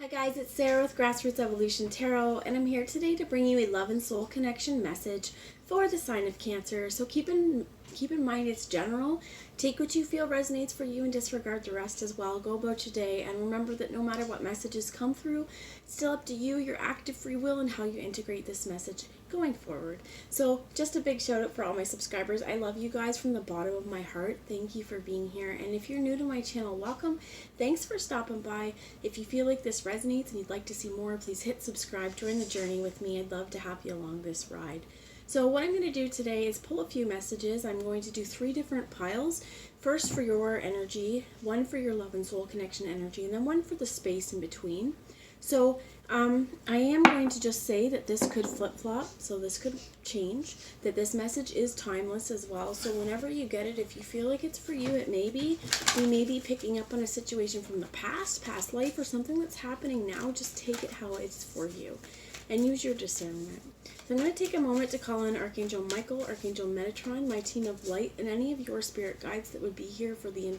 Hi guys, it's Sarah with Grassroots Evolution Tarot, and I'm here today to bring you a love and soul connection message for the sign of Cancer. So keep in mind it's general. Take what you feel resonates for you and disregard the rest as well. Go about your day and remember that no matter what messages come through, it's still up to you, your active free will, and how you integrate this message going forward. So just a big shout out for all my subscribers. I love you guys from the bottom of my heart. Thank you for being here. And if you're new to my channel, welcome. Thanks for stopping by. If you feel like this resonates and you'd like to see more, please hit subscribe. Join the journey with me. I'd love to have you along this ride. So what I'm going to do today is pull a few messages. I'm going to do 3 different piles. First for your energy, one for your love and soul connection energy, and then one for the space in between. So I am going to just say that this could flip-flop, so this could change, that this message is timeless as well. So whenever you get it, if you feel like it's for you, it may be. We may be picking up on a situation from the past life, or something that's happening now. Just take it how it's for you and use your discernment. So I'm going to take a moment to call on Archangel Michael, Archangel Metatron, my team of light, and any of your spirit guides that would be here for the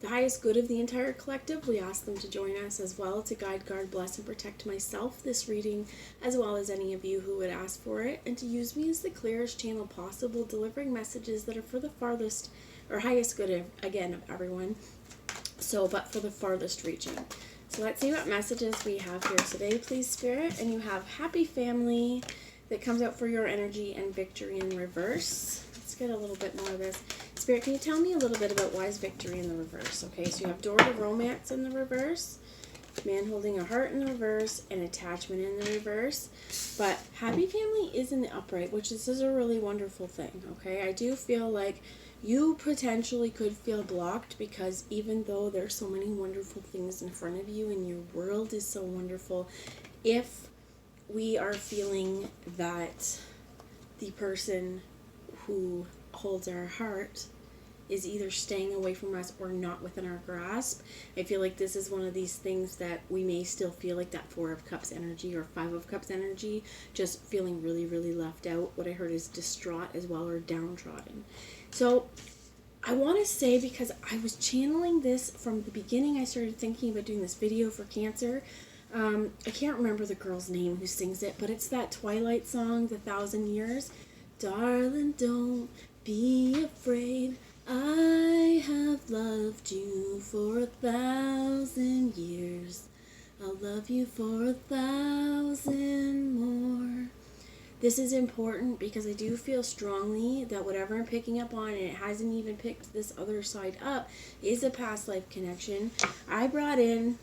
highest good of the entire collective. We ask them to join us as well to guide, guard, bless, and protect myself this reading, as well as any of you who would ask for it, and to use me as the clearest channel possible, delivering messages that are for the farthest or highest good of everyone. But for the farthest reaching. So let's see what messages we have here today, please, Spirit. And you have happy family that comes out for your energy and victory in reverse. Let's get a little bit more of this. Spirit, can you tell me a little bit about why is victory in the reverse? Okay, so you have door to romance in the reverse, man holding a heart in the reverse, and attachment in the reverse. But happy family is in the upright, which this is a really wonderful thing, okay? I do feel like you potentially could feel blocked because even though there's so many wonderful things in front of you and your world is so wonderful, if we are feeling that the person who holds our heart is either staying away from us or not within our grasp, I feel like this is one of these things that we may still feel like that 4 of Cups energy or 5 of Cups energy, just feeling really, really left out. What I heard is distraught as well, or downtrodden. So I want to say, because I was channeling this from the beginning, I started thinking about doing this video for Cancer. I can't remember the girl's name who sings it, but it's that Twilight song, The 1,000 Years. Darling, don't be afraid. I have loved you for 1,000 years. I'll love you for 1,000 more. This is important because I do feel strongly that whatever I'm picking up on, and it hasn't even picked this other side up, is a past life connection. I brought in,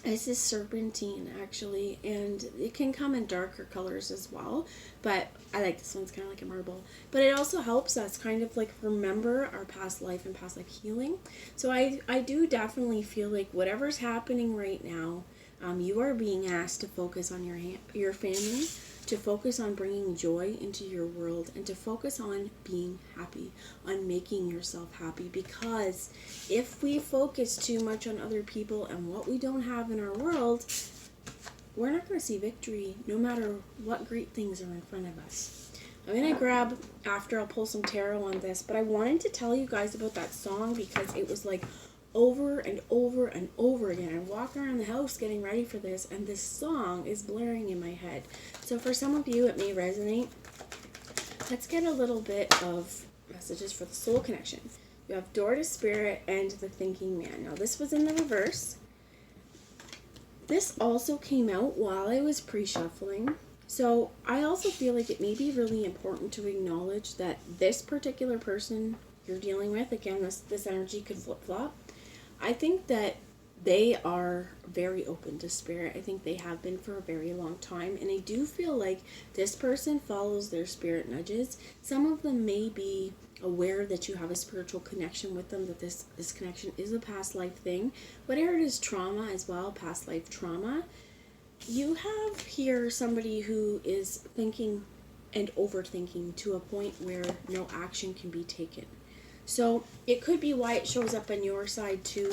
this is serpentine actually, and it can come in darker colors as well, but I like this one's kind of like a marble. But it also helps us kind of like remember our past life and past life healing. So I do definitely feel like whatever's happening right now, you are being asked to focus on your family, to focus on bringing joy into your world, and to focus on being happy, on making yourself happy. Because if we focus too much on other people and what we don't have in our world, we're not going to see victory no matter what great things are in front of us. I'm going to grab, after I'll pull some tarot on this, but I wanted to tell you guys about that song because it was like over and over and over again. I walk around the house getting ready for this, and this song is blaring in my head. So for some of you, it may resonate. Let's get a little bit of messages for the soul connection. You have door to spirit and the thinking man. Now, this was in the reverse. This also came out while I was pre-shuffling. So I also feel like it may be really important to acknowledge that this particular person you're dealing with, again, this energy could flip-flop. I think that they are very open to spirit. I think they have been for a very long time. And I do feel like this person follows their spirit nudges. Some of them may be aware that you have a spiritual connection with them, that this connection is a past life thing. But I heard is trauma as well, past life trauma. You have here somebody who is thinking and overthinking to a point where no action can be taken. So it could be why it shows up on your side too.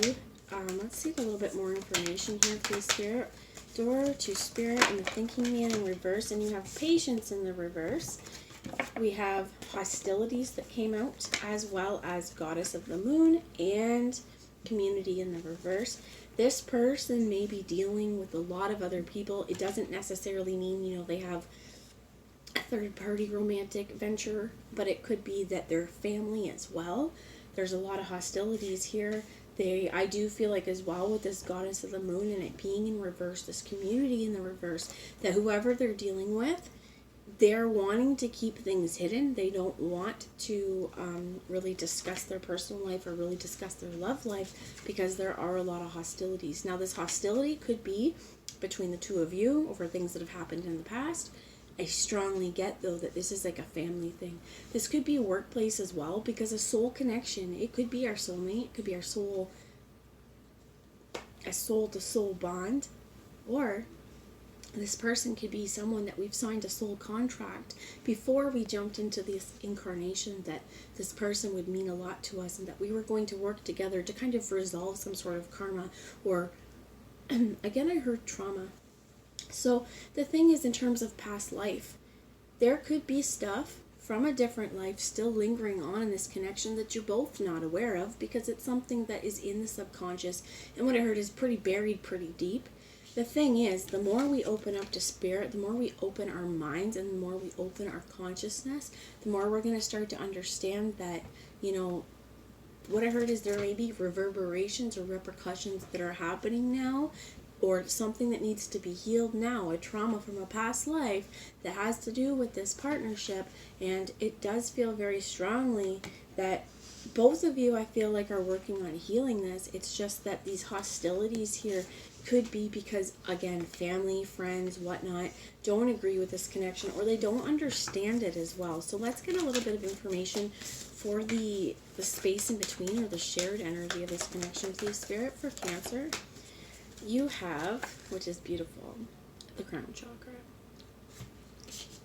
Let's see a little bit more information here, please, Spirit. Door to spirit and the thinking man in reverse, and you have patience in the reverse. We have hostilities that came out, as well as goddess of the moon and community in the reverse. This person may be dealing with a lot of other people. It doesn't necessarily mean, they have a third party romantic venture, but it could be that they're family as well. There's a lot of hostilities here. I do feel like as well with this goddess of the moon and it being in reverse, this community in the reverse, that whoever they're dealing with, they're wanting to keep things hidden. They don't want to really discuss their personal life or really discuss their love life because there are a lot of hostilities. Now, this hostility could be between the two of you over things that have happened in the past. I strongly get, though, that this is like a family thing. This could be a workplace as well, because a soul connection, it could be our soulmate, it could be our soul, a soul-to-soul bond, or this person could be someone that we've signed a soul contract before we jumped into this incarnation, that this person would mean a lot to us and that we were going to work together to kind of resolve some sort of karma, or, again, I heard trauma. So the thing is, in terms of past life, there could be stuff from a different life still lingering on in this connection that you're both not aware of, because it's something that is in the subconscious, and what I heard is pretty buried, pretty deep. The thing is, the more we open up to spirit, the more we open our minds, and the more we open our consciousness, the more we're going to start to understand that, what I heard is there may be reverberations or repercussions that are happening now, or something that needs to be healed now, a trauma from a past life that has to do with this partnership. And it does feel very strongly that both of you, I feel like, are working on healing this. It's just that these hostilities here could be because, again, family, friends, whatnot, don't agree with this connection, or they don't understand it as well. So let's get a little bit of information for the space in between, or the shared energy of this connection. Please, Spirit, for Cancer. You have, which is beautiful, the crown chakra.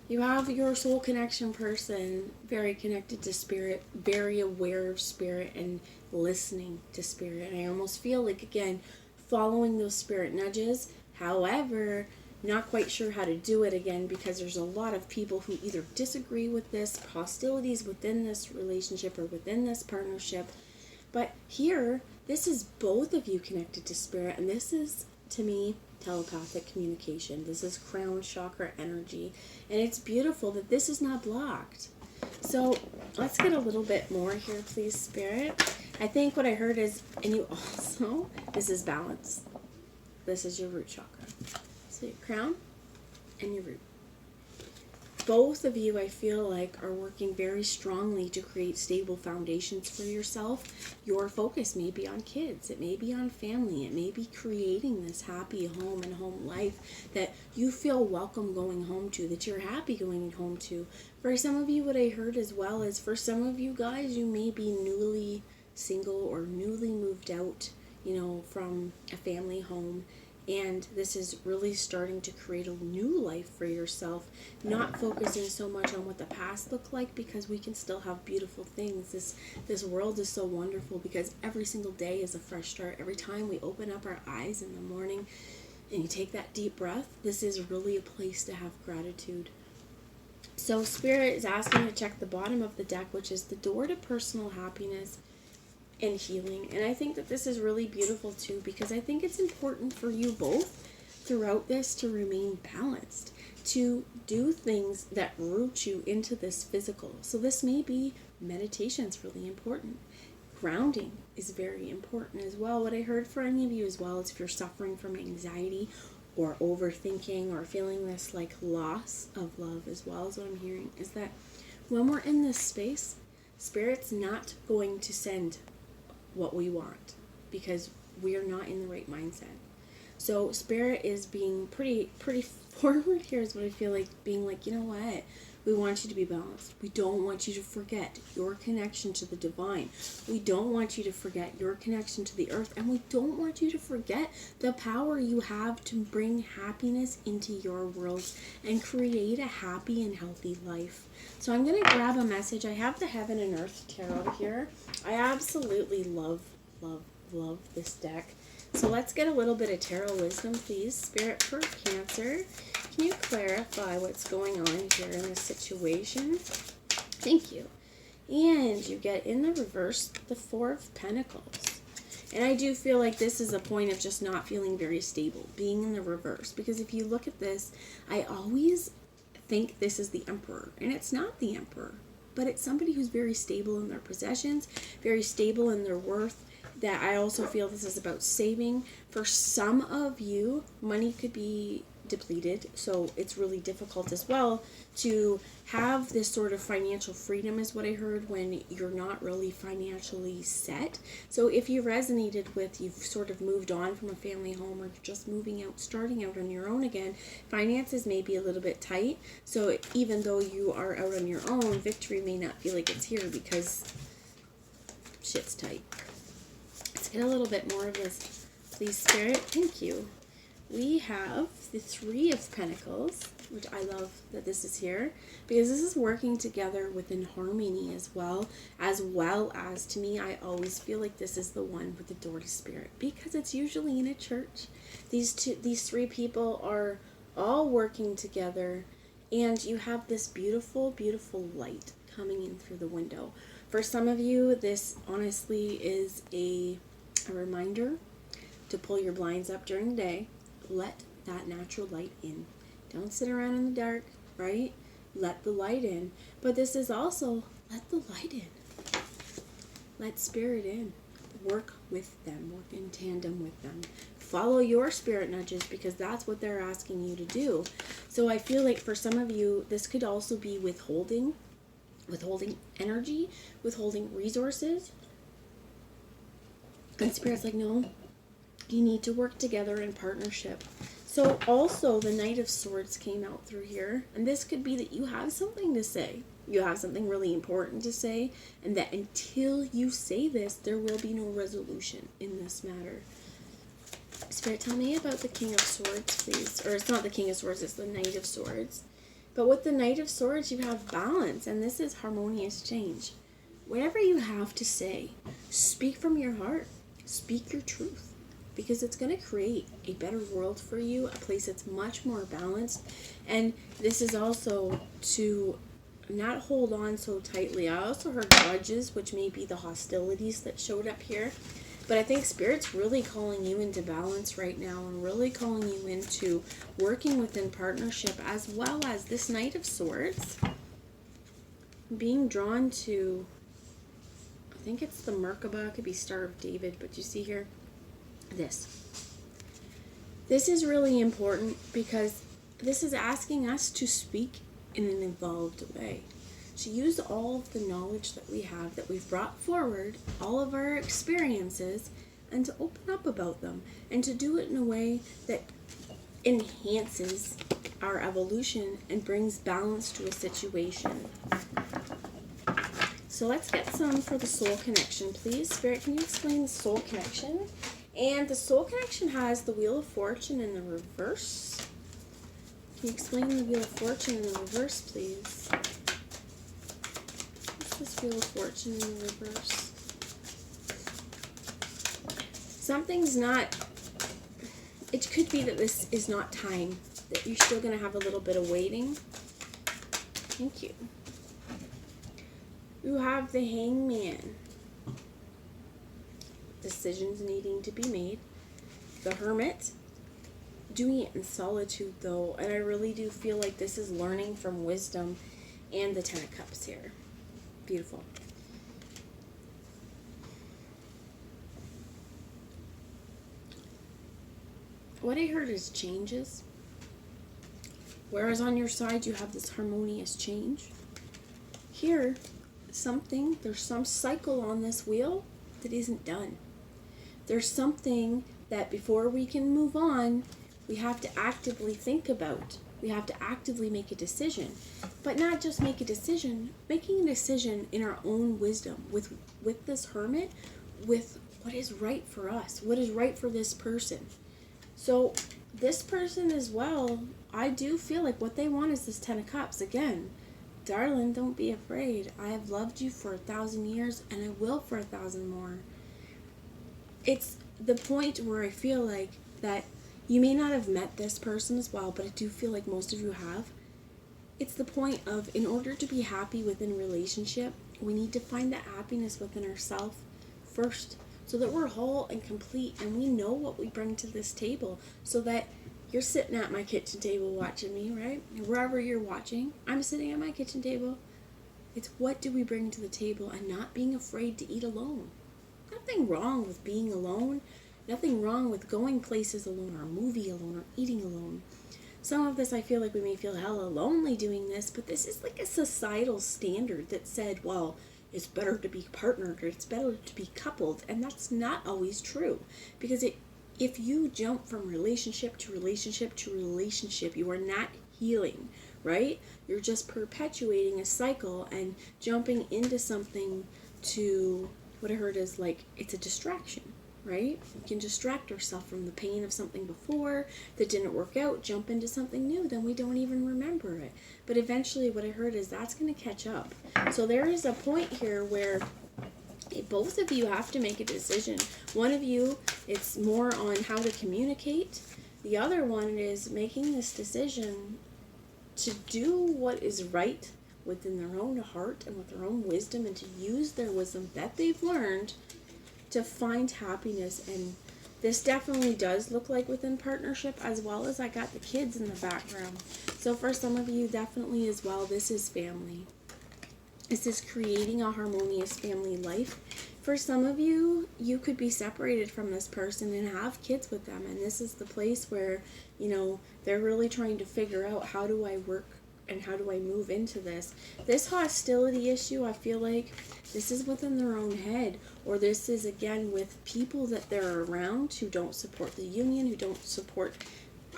You have your soul connection person, very connected to spirit, very aware of spirit and listening to spirit. And I almost feel like, again, following those spirit nudges. However, not quite sure how to do it again, because there's a lot of people who either disagree with this, hostilities within this relationship or within this partnership. But here, this is both of you connected to spirit, and this is, to me, telepathic communication. This is crown chakra energy, and it's beautiful that this is not blocked. So let's get a little bit more here, please, Spirit. I think what I heard is, and you also, this is balance. This is your root chakra. So your crown and your root. Both of you, I feel like, are working very strongly to create stable foundations for yourself. Your focus may be on kids. It may be on family. It may be creating this happy home and home life that you feel welcome going home to, that you're happy going home to. For some of you, what I heard as well is, for some of you guys, you may be newly single or newly moved out, from a family home. And this is really starting to create a new life for yourself, not focusing so much on what the past looked like, because we can still have beautiful things. This world is so wonderful because every single day is a fresh start. Every time we open up our eyes in the morning and you take that deep breath, this is really a place to have gratitude. So Spirit is asking to check the bottom of the deck, which is the door to personal happiness and healing. And I think that this is really beautiful too, because I think it's important for you both throughout this to remain balanced, to do things that root you into this physical. So this may be meditation is really important. Grounding is very important as well. What I heard for any of you as well is, if you're suffering from anxiety or overthinking or feeling this like loss of love as well, as what I'm hearing is that when we're in this space, Spirit's not going to send what we want, because we are not in the right mindset. So Spirit is being pretty forward here, is what I feel like, being like, you know what, we want you to be balanced. We don't want you to forget your connection to the divine. We don't want you to forget your connection to the earth, and we don't want you to forget the power you have to bring happiness into your world and create a happy and healthy life. So I'm going to grab a message. I have the Heaven and Earth Tarot here. I absolutely love this deck. So let's get a little bit of tarot wisdom, please. Spirit for Cancer, can you clarify what's going on here in this situation? Thank you. And you get in the reverse the Four of Pentacles. And I do feel like this is a point of just not feeling very stable, being in the reverse. Because if you look at this, I always think this is the Emperor, and it's not the Emperor, but it's somebody who's very stable in their possessions, very stable in their worth. That I also feel this is about saving. For some of you, money could be depleted, so it's really difficult as well to have this sort of financial freedom, is what I heard, when you're not really financially set. So if you resonated with, you've sort of moved on from a family home, or you're just moving out, starting out on your own again, finances may be a little bit tight. So even though you are out on your own, victory may not feel like it's here because shit's tight. Let's get a little bit more of this, please, Spirit. Thank you. We have the Three of Pentacles, which I love that this is here, because this is working together within harmony as well as, to me, I always feel like this is the one with the door to Spirit, because it's usually in a church. These three people are all working together, and you have this beautiful, beautiful light coming in through the window. For some of you, this honestly is a reminder to pull your blinds up during the day. Let that natural light in. Don't sit around in the dark, right? Let the light in. But this is also, let the light in. Let Spirit in. Work with them. Work in tandem with them. Follow your spirit nudges, because that's what they're asking you to do. So I feel like for some of you, this could also be withholding energy, withholding resources. And Spirit's like, no, you need to work together in partnership. So also the Knight of Swords came out through here. And this could be that you have something to say. You have something really important to say. And that until you say this, there will be no resolution in this matter. Spirit, tell me about the King of Swords, please. Or it's not the King of Swords, it's the Knight of Swords. But with the Knight of Swords, you have balance. And this is harmonious change. Whatever you have to say, speak from your heart. Speak your truth. Because it's going to create a better world for you, a place that's much more balanced. And this is also to not hold on so tightly. I also heard grudges, which may be the hostilities that showed up here. But I think Spirit's really calling you into balance right now, and really calling you into working within partnership, as well as this Knight of Swords. Being drawn to, I think it's the Merkaba, it could be Star of David, but you see here, This is really important, because this is asking us to speak in an evolved way. To use all of the knowledge that we have, that we've brought forward, all of our experiences, and to open up about them. And to do it in a way that enhances our evolution and brings balance to a situation. So let's get some for the soul connection, please. Spirit, can you explain the soul connection? And the soul connection has the Wheel of Fortune in the reverse. Can you explain the Wheel of Fortune in the reverse, please? What's this Wheel of Fortune in the reverse? Something's not... It could be that this is not time. That you're still going to have a little bit of waiting. Thank you. You have the Hangman. Decisions needing to be made. The Hermit. Doing it in solitude, though. And I really do feel like this is learning from wisdom. And the Ten of Cups here. Beautiful. What I heard is changes. Whereas on your side, you have this harmonious change. Here, there's some cycle on this wheel that isn't done. There's something that before we can move on, we have to actively think about. We have to actively make a decision. But not just make a decision, making a decision in our own wisdom with this Hermit, with what is right for us, what is right for this person. So this person as well, I do feel like what they want is this Ten of Cups. Again, darling, don't be afraid. I have loved you for 1,000 years, and I will for 1,000 more. It's the point where I feel like that you may not have met this person as well, but I do feel like most of you have. It's the point of, in order to be happy within a relationship, we need to find that happiness within ourselves first. so that we're whole and complete and we know what we bring to this table, so that you're sitting at my kitchen table watching me, right? And wherever you're watching, I'm sitting at my kitchen table. It's what do we bring to the table, and not being afraid to eat alone. Nothing wrong with being alone. Nothing wrong with going places alone, or a movie alone, or eating alone. Some of this, I feel like we may feel hella lonely doing this, but this is like a societal standard that said, well, it's better to be partnered, or it's better to be coupled, and that's not always true. Because if you jump from relationship to relationship to relationship, you are not healing, right? You're just perpetuating a cycle and jumping into something to, what I heard is like, it's a distraction, right? We can distract ourselves from the pain of something before that didn't work out, jump into something new, then we don't even remember it. But eventually what I heard is that's going to catch up. So there is a point here where both of you have to make a decision. One of you, it's more on how to communicate. The other one is making this decision to do what is right within their own heart and with their own wisdom, and to use their wisdom that they've learned to find happiness. And this definitely does look like within partnership, as well as I got the kids in the background. So for some of you, definitely as well, this is family. This is creating a harmonious family life. For some of you, you could be separated from this person and have kids with them. And this is the place where, they're really trying to figure out, how do I work and how do I move into this? This hostility issue, I feel like this is within their own head. Or this is, again, with people that they're around who don't support the union, who don't support,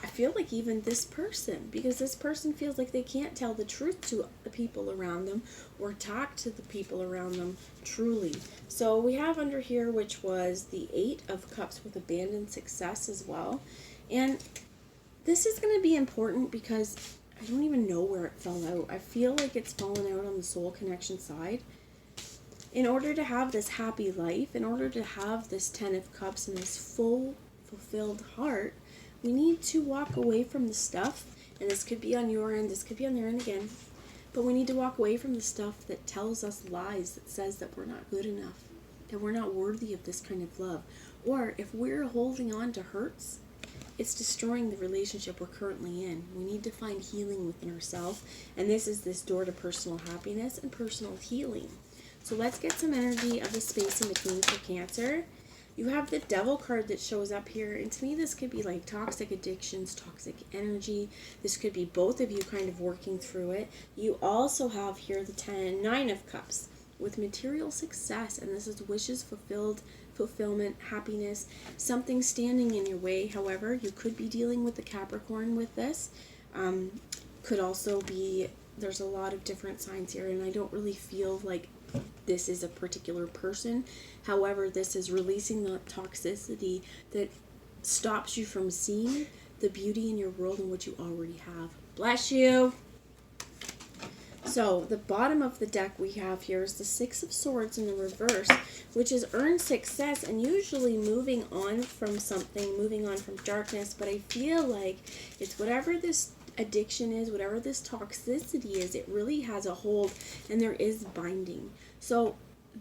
I feel like, even this person, because this person feels like they can't tell the truth to the people around them or talk to the people around them truly. So we have under here, which was the 8 of Cups with abandoned success as well. And this is going to be important because I don't even know where it fell out. I feel like it's fallen out on the soul connection side. In order to have this happy life, in order to have this 10 of Cups and this full, fulfilled heart, we need to walk away from the stuff, and this could be on your end, this could be on their end again, but we need to walk away from the stuff that tells us lies, that says that we're not good enough, that we're not worthy of this kind of love. Or if we're holding on to hurts, it's destroying the relationship we're currently in. We need to find healing within ourselves, and this is this door to personal happiness and personal healing. So let's get some energy of the space in between for Cancer. You have the Devil card that shows up here, and to me this could be like toxic addictions, toxic energy. This could be both of you kind of working through it. You also have here the 9 of Cups with material success, and this is wishes fulfilled, fulfillment, happiness, something standing in your way. However, you could be dealing with the Capricorn with this. Could also be, there's a lot of different signs here, and I don't really feel like this is a particular person. However, this is releasing the toxicity that stops you from seeing the beauty in your world and what you already have. Bless you. So the bottom of the deck we have here is the 6 of Swords in the reverse, which is earned success and usually moving on from something, moving on from darkness. But I feel like it's whatever this addiction is, whatever this toxicity is, it really has a hold, and there is binding. So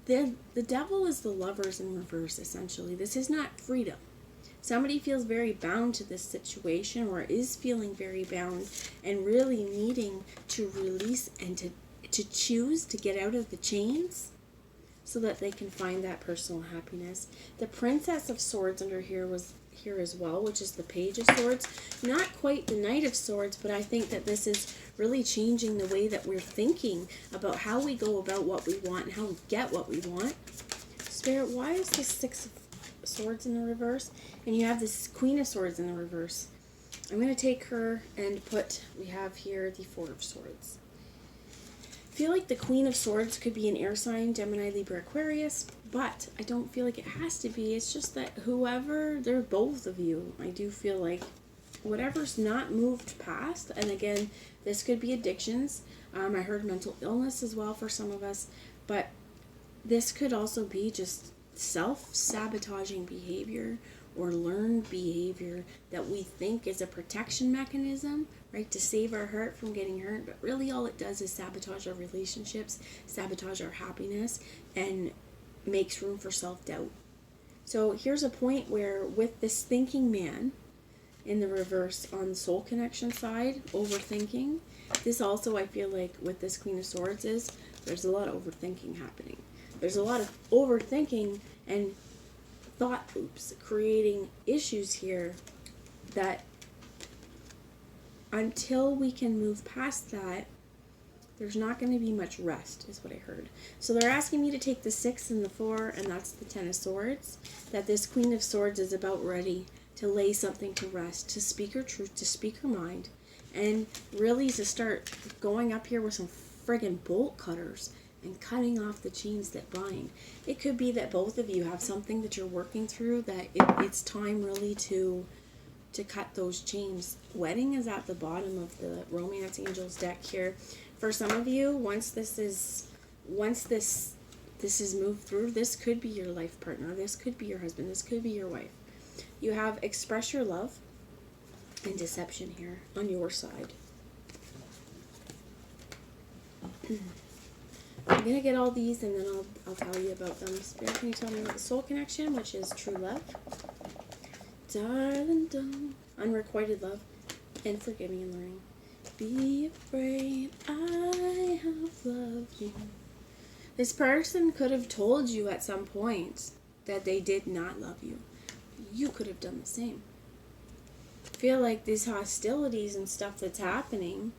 the Devil is the Lovers in reverse, essentially. This is not freedom. Somebody feels very bound to this situation, or is feeling very bound and really needing to release and to choose to get out of the chains so that they can find that personal happiness. The Princess of Swords under here was here as well, which is the Page of Swords. Not quite the Knight of Swords, but I think that this is really changing the way that we're thinking about how we go about what we want and how we get what we want. Spirit, why is the 6 of Swords in the reverse? And you have this Queen of Swords in the reverse. I'm going to take her and we have here the 4 of Swords. I feel like the Queen of Swords could be an air sign, Gemini, Libra, Aquarius, but I don't feel like it has to be. It's just that they're both of you. I do feel like whatever's not moved past, and again, this could be addictions. I heard mental illness as well for some of us, but this could also be just self-sabotaging behavior or learned behavior that we think is a protection mechanism, right, to save our heart from getting hurt, but really all it does is sabotage our relationships, sabotage our happiness, and makes room for self-doubt. So here's a point where with this thinking man in the reverse on the soul connection side, overthinking, this also I feel like with this Queen of Swords is there's a lot of overthinking happening. There's a lot of overthinking and thought loops creating issues here that until we can move past that, there's not going to be much rest, is what I heard. So they're asking me to take the 6 and the 4, and that's the 10 of Swords, that this Queen of Swords is about ready to lay something to rest, to speak her truth, to speak her mind, and really to start going up here with some friggin' bolt cutters and cutting off the chains that bind. It could be that both of you have something that you're working through, that it's time really to cut those chains. Wedding is at the bottom of the Romance Angels deck here. For some of you, once this is moved through, this could be your life partner, this could be your husband, this could be your wife. You have express your love and deception here on your side. I'm going to get all these and then I'll tell you about them. Spirit, can you tell me about the soul connection, which is true love? Darling, don't. Unrequited love and forgiving and learning. Be afraid, I have loved you. This person could have told you at some point that they did not love you. You could have done the same. I feel like these hostilities and stuff that's happening,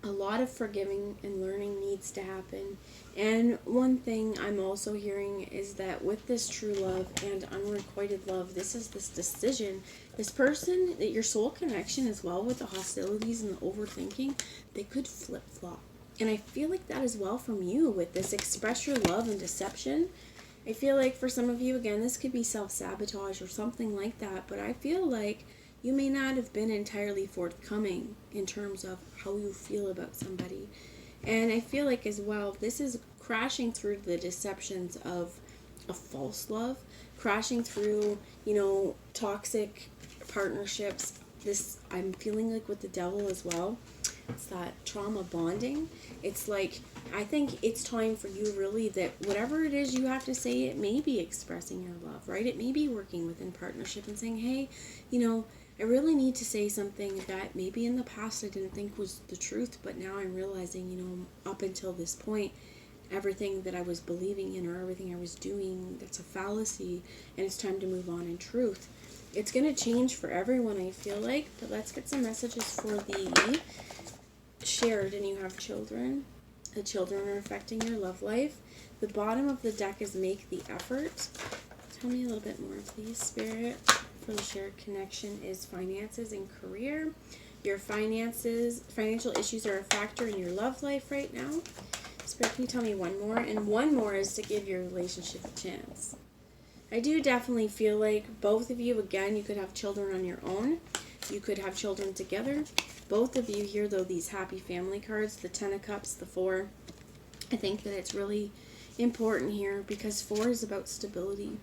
a lot of forgiving and learning needs to happen. And one thing I'm also hearing is that with this true love and unrequited love, this is this decision. This person, that your soul connection as well with the hostilities and the overthinking, they could flip-flop. And I feel like that as well from you with this express your love and deception. I feel like for some of you, again, this could be self-sabotage or something like that. But I feel like you may not have been entirely forthcoming in terms of how you feel about somebody. And I feel like as well, this is crashing through the deceptions of a false love, crashing through, toxic partnerships. This, I'm feeling like with the devil as well, it's that trauma bonding. It's like, I think it's time for you really that whatever it is you have to say, it may be expressing your love, right? It may be working within partnership and saying, hey, I really need to say something that maybe in the past I didn't think was the truth, but now I'm realizing, up until this point, everything that I was believing in or everything I was doing, that's a fallacy, and it's time to move on in truth. It's going to change for everyone, I feel like, but let's get some messages for the shared and you have children. The children are affecting your love life. The bottom of the deck is make the effort. Tell me a little bit more, please, Spirit. For the shared connection is finances and career. Your financial issues are a factor in your love life right now. Spirit, can you tell me one more? And one more is to give your relationship a chance. I do definitely feel like both of you, again, you could have children on your own. You could have children together. Both of you here, though, these happy family cards, the 10 of Cups, the 4. I think that it's really important here because 4 is about stability.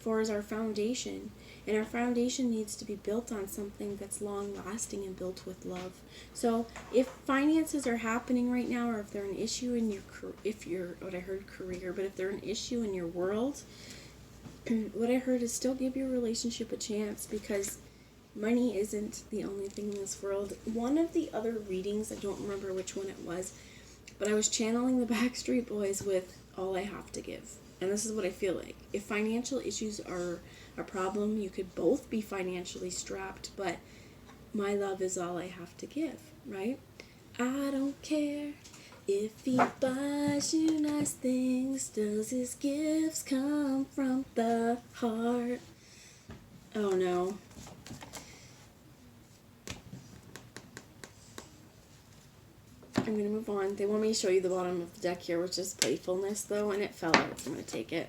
4 is our foundation. And our foundation needs to be built on something that's long-lasting and built with love. So if finances are happening right now, or if they're an issue in your, what I heard career, but if they're an issue in your world, what I heard is still give your relationship a chance because money isn't the only thing in this world. One of the other readings, I don't remember which one it was, but I was channeling the Backstreet Boys with All I Have to Give. And this is what I feel like. If financial issues are a problem, you could both be financially strapped, but my love is all I have to give, right? I don't care if he buys you nice things, does his gifts come from the heart? Oh no. I'm going to move on. They want me to show you the bottom of the deck here, which is playfulness, though, and it fell out, so I'm going to take it.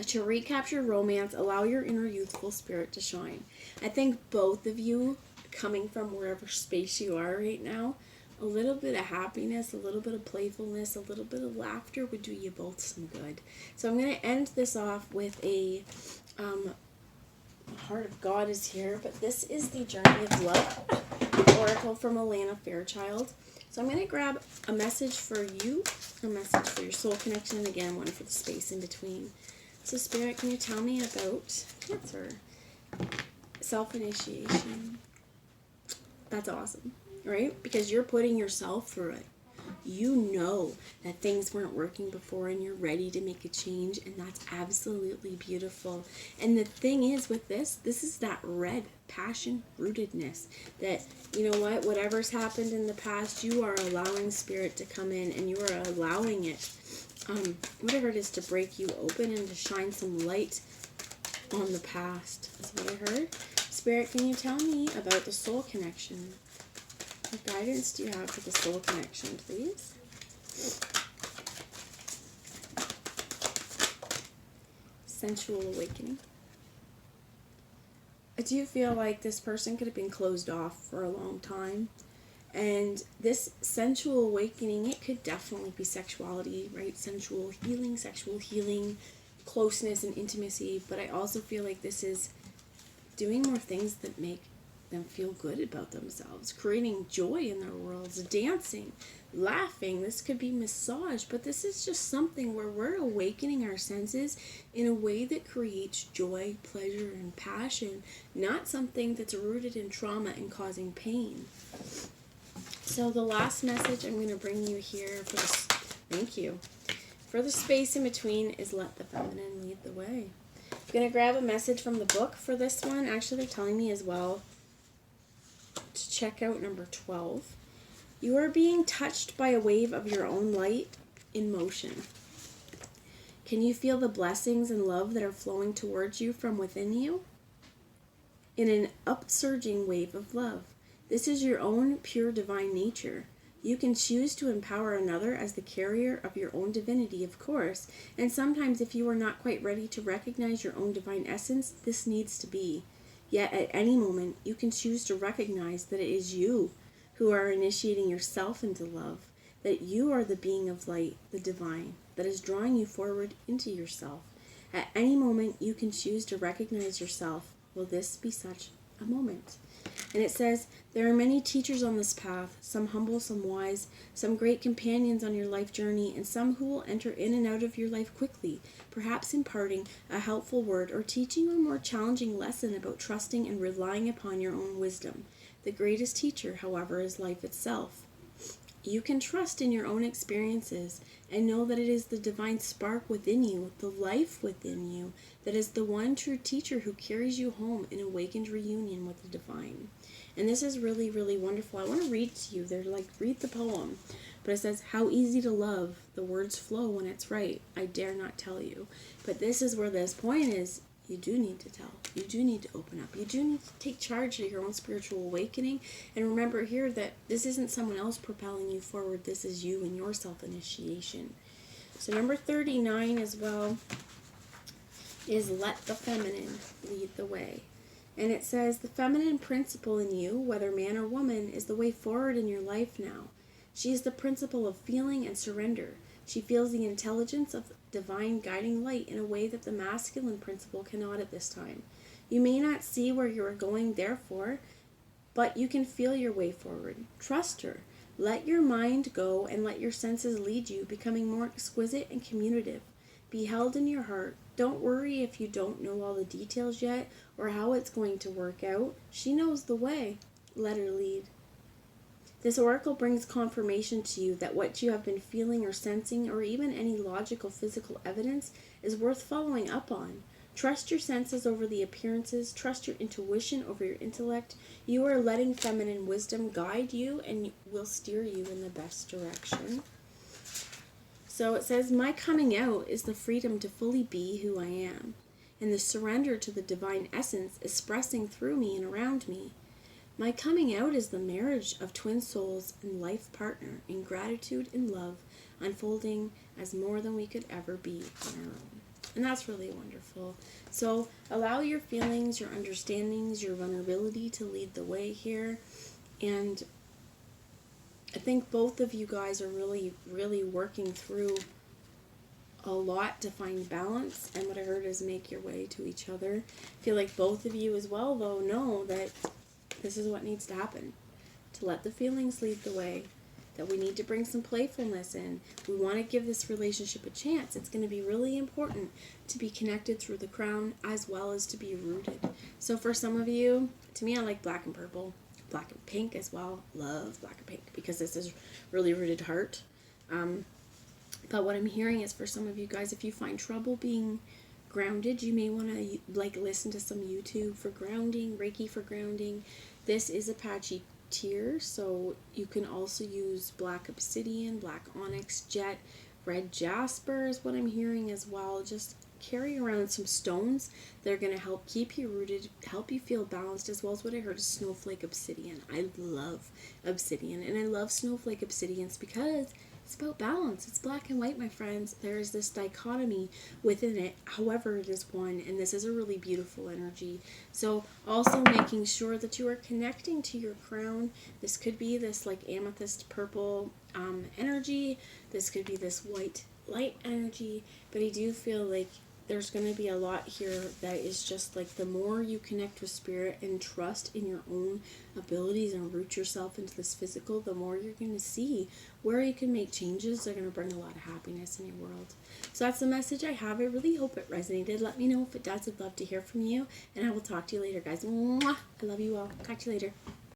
To recapture romance, allow your inner youthful spirit to shine. I think both of you, coming from wherever space you are right now, a little bit of happiness, a little bit of playfulness, a little bit of laughter would do you both some good. So I'm going to end this off with a Heart of God is here, but this is the Journey of Love Oracle from Alana Fairchild. So I'm going to grab a message for you, a message for your soul connection, and again, one for the space in between. So Spirit, can you tell me about Cancer? Self-initiation. That's awesome, right? Because you're putting yourself through it. You know that things weren't working before and you're ready to make a change, and that's absolutely beautiful. And the thing is with this is that red passion rootedness that, you know what, whatever's happened in the past, you are allowing Spirit to come in and you are allowing it, whatever it is, to break you open and to shine some light on the past. That's what I heard. Spirit, can you tell me about the soul connection? What guidance do you have for the soul connection, please? Sensual awakening. I do feel like this person could have been closed off for a long time. And this sensual awakening, it could definitely be sexuality, right? Sexual healing, closeness and intimacy. But I also feel like this is doing more things that make them feel good about themselves, creating joy in their worlds, dancing, laughing. This could be massage, but this is just something where we're awakening our senses in a way that creates joy, pleasure, and passion, not something that's rooted in trauma and causing pain. So the last message I'm going to bring you here for this, thank you, for the space in between is let the feminine lead the way. I'm going to grab a message from the book for this one. Actually, they're telling me as well to check out number 12. You are being touched by a wave of your own light in motion. Can you feel the blessings and love that are flowing towards you from within you? In an upsurging wave of love. This is your own pure divine nature. You can choose to empower another as the carrier of your own divinity, of course, and sometimes if you are not quite ready to recognize your own divine essence, this needs to be. Yet at any moment, you can choose to recognize that it is you who are initiating yourself into love, that you are the being of light, the divine, that is drawing you forward into yourself. At any moment, you can choose to recognize yourself. Will this be such a moment? And it says, there are many teachers on this path, some humble, some wise, some great companions on your life journey, and some who will enter in and out of your life quickly, perhaps imparting a helpful word or teaching you a more challenging lesson about trusting and relying upon your own wisdom. The greatest teacher, however, is life itself. You can trust in your own experiences and know that it is the divine spark within you, the life within you, that is the one true teacher who carries you home in awakened reunion with the divine. And this is really, really wonderful. I want to read to you. They're like, read the poem. But it says, how easy to love. The words flow when it's right. I dare not tell you. But this is where this point is. You do need to tell. You do need to open up. You do need to take charge of your own spiritual awakening. And remember here that this isn't someone else propelling you forward. This is you and your self-initiation. So number 39 as well is let the feminine lead the way. And it says, the feminine principle in you, whether man or woman, is the way forward in your life now. She is the principle of feeling and surrender. She feels the intelligence of divine guiding light in a way that the masculine principle cannot at this time. You may not see where you are going, therefore, but you can feel your way forward. Trust her. Let your mind go and let your senses lead you, becoming more exquisite and communicative. Be held in your heart. Don't worry if you don't know all the details yet or how it's going to work out. She knows the way. Let her lead. This oracle brings confirmation to you that what you have been feeling or sensing, or even any logical physical evidence, is worth following up on. Trust your senses over the appearances. Trust your intuition over your intellect. You are letting feminine wisdom guide you and will steer you in the best direction. So it says, my coming out is the freedom to fully be who I am, and the surrender to the divine essence expressing through me and around me. My coming out is the marriage of twin souls and life partner in gratitude and love, unfolding as more than we could ever be on our own. And that's really wonderful. So allow your feelings, your understandings, your vulnerability to lead the way here. And I think both of you guys are really, really working through a lot to find balance. And what I heard is make your way to each other. I feel like both of you as well, though, know that this is what needs to happen. To let the feelings lead the way. that we need to bring some playfulness in. We want to give this relationship a chance. It's going to be really important to be connected through the crown as well as to be rooted. So for some of you, to me, I like black and purple, black and pink as well. Love black and pink because this is really rooted heart. But what I'm hearing is for some of you guys, if you find trouble being grounded, you may want to listen to some YouTube for grounding, Reiki for grounding. This is Apache tier, so you can also use black obsidian, black onyx, jet, red jasper is what I'm hearing as well. Just carry around some stones that are going to help keep you rooted, help you feel balanced, as well as what I heard is snowflake obsidian. I love obsidian, and I love snowflake obsidians because it's about balance. It's black and white, my friends. There is this dichotomy within it. However, it is one, and this is a really beautiful energy. So also making sure that you are connecting to your crown. This could be this like amethyst purple energy. This could be this white light energy. But I do feel like there's going to be a lot here that is just like the more you connect with spirit and trust in your own abilities and root yourself into this physical, the more you're going to see where you can make changes that are going to bring a lot of happiness in your world. So that's the message I have. I really hope it resonated. Let me know if it does. I'd love to hear from you, and I will talk to you later, guys. Mwah! I love you all. Talk to you later.